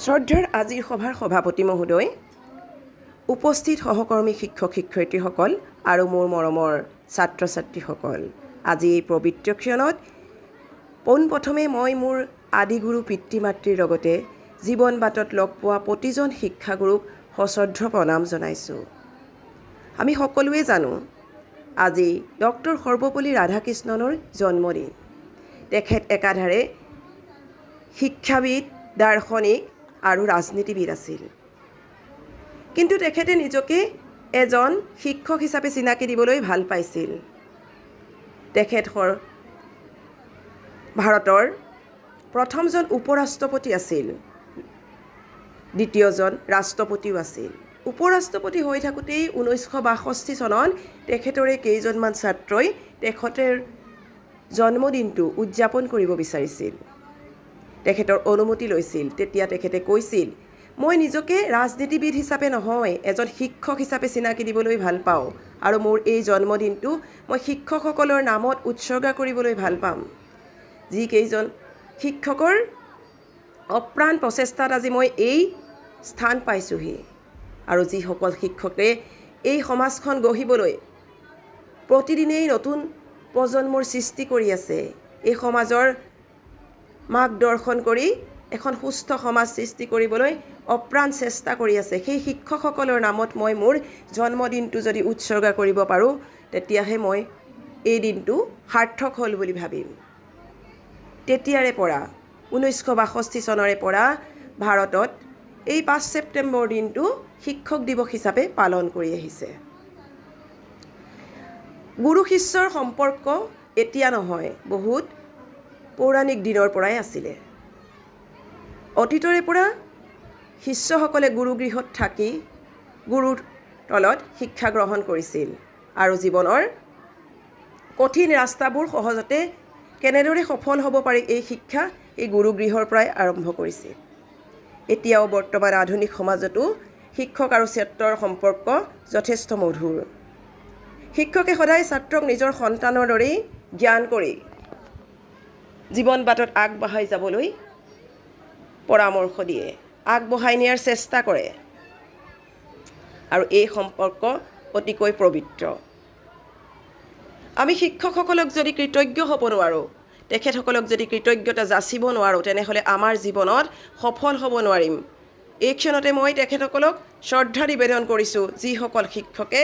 শ্ৰদ্ধাৰ আজিৰ সভাৰ সভাপতি মহোদয়, উপস্থিত সহকৰ্মী শিক্ষক শিক্ষয়িত্ৰীসকল আৰু মোৰ মৰমৰ ছাত্ৰ ছাত্ৰীসকল, আজি এই পবিত্ৰ ক্ষণত পোনপ্ৰথমে মই মোৰ আদিগুৰু পিতৃ মাতৃৰ লগতে জীৱন বাটত লগ পোৱা প্ৰতিজন শিক্ষাগুৰুক সশ্ৰদ্ধ প্ৰণাম জনাইছোঁ। আমি সকলোৱে জানো আজি ডক্টৰ সৰ্বপল্লী ৰাধাকৃষ্ণনৰ জন্মদিন। তেখেত একাধাৰে শিক্ষাবিদ, দাৰ্শনিক আৰু ৰাজনীতিবিদ আছিল। কিন্তু তেখেতে নিজকে এজন শিক্ষক হিচাপে চিনাকি দিবলৈ ভাল পাইছিল। তেখেত ভাৰতৰ প্ৰথমজন উপৰাষ্ট্ৰপতি আছিল, দ্বিতীয়জন ৰাষ্ট্ৰপতিও আছিল। উপৰাষ্ট্ৰপতি হৈ থাকোঁতেই 1962 চনত তেখেতৰে কেইজনমান ছাত্ৰই তেখেতৰ জন্মদিনটো উদযাপন কৰিব বিচাৰিছিল। তেখেতৰ অনুমতি লৈছিল। তেতিয়া তেখেতে কৈছিল, মই নিজকে ৰাজনীতিবিদ হিচাপে নহয়, এজন শিক্ষক হিচাপে চিনাকি দিবলৈ ভাল পাওঁ আৰু মোৰ এই জন্মদিনটো মই শিক্ষকসকলৰ নামত উৎসৰ্গা কৰিবলৈ ভাল পাম। যিকেইজন শিক্ষকৰ অপ্ৰাণ প্ৰচেষ্টাত আজি মই এই স্থান পাইছোঁহি আৰু যিসকল শিক্ষকে এই সমাজখন গঢ়িবলৈ প্ৰতিদিনেই নতুন প্ৰজন্মৰ সৃষ্টি কৰি আছে, এই সমাজৰ মাৰ্গদৰ্শন কৰি এখন সুস্থ সমাজ সৃষ্টি কৰিবলৈ অপ্ৰাণ চেষ্টা কৰি আছে, সেই শিক্ষকসকলৰ নামত মই মোৰ জন্মদিনটো যদি উৎসৰ্গা কৰিব পাৰোঁ, তেতিয়াহে মই এই দিনটো সাৰ্থক হ'ল বুলি ভাবিম। তেতিয়াৰে পৰা 1962 চনৰে পৰা ভাৰতত এই 5 ছেপ্টেম্বৰ দিনটো শিক্ষক দিৱস হিচাপে পালন কৰি আহিছে। গুৰু শিষ্যৰ সম্পৰ্ক এতিয়া নহয়, বহুত পৌৰাণিক দিনৰ পৰাই আছিলে। অতীতৰে পৰা শিষ্যসকলে গুৰুগৃহত থাকি গুৰুৰ তলত শিক্ষা গ্ৰহণ কৰিছিল আৰু জীৱনৰ কঠিন ৰাস্তাবোৰ সহজতে কেনেদৰে সফল হ'ব পাৰি এই শিক্ষা এই গুৰুগৃহৰ পৰাই আৰম্ভ কৰিছিল। এতিয়াও বৰ্তমান আধুনিক সমাজতো শিক্ষক আৰু ছাত্ৰৰ সম্পৰ্ক যথেষ্ট মধুৰ। শিক্ষকে সদায় ছাত্ৰক নিজৰ সন্তানৰ দৰেই জ্ঞান কৰি জীৱন বাটত আগবঢ়াই যাবলৈ পৰামৰ্শ দিয়ে, আগবঢ়াই নিয়াৰ চেষ্টা কৰে আৰু এই সম্পৰ্ক অতিকৈ পবিত্ৰ। আমি শিক্ষকসকলক যদি কৃতজ্ঞ হ'ব নোৱাৰোঁ, তেখেতসকলক যদি কৃতজ্ঞতা যাচিব নোৱাৰোঁ, তেনেহ'লে আমাৰ জীৱনত সফল হ'ব নোৱাৰিম। এই ক্ষণতে মই তেখেতসকলক শ্ৰদ্ধা নিবেদন কৰিছোঁ, যিসকল শিক্ষকে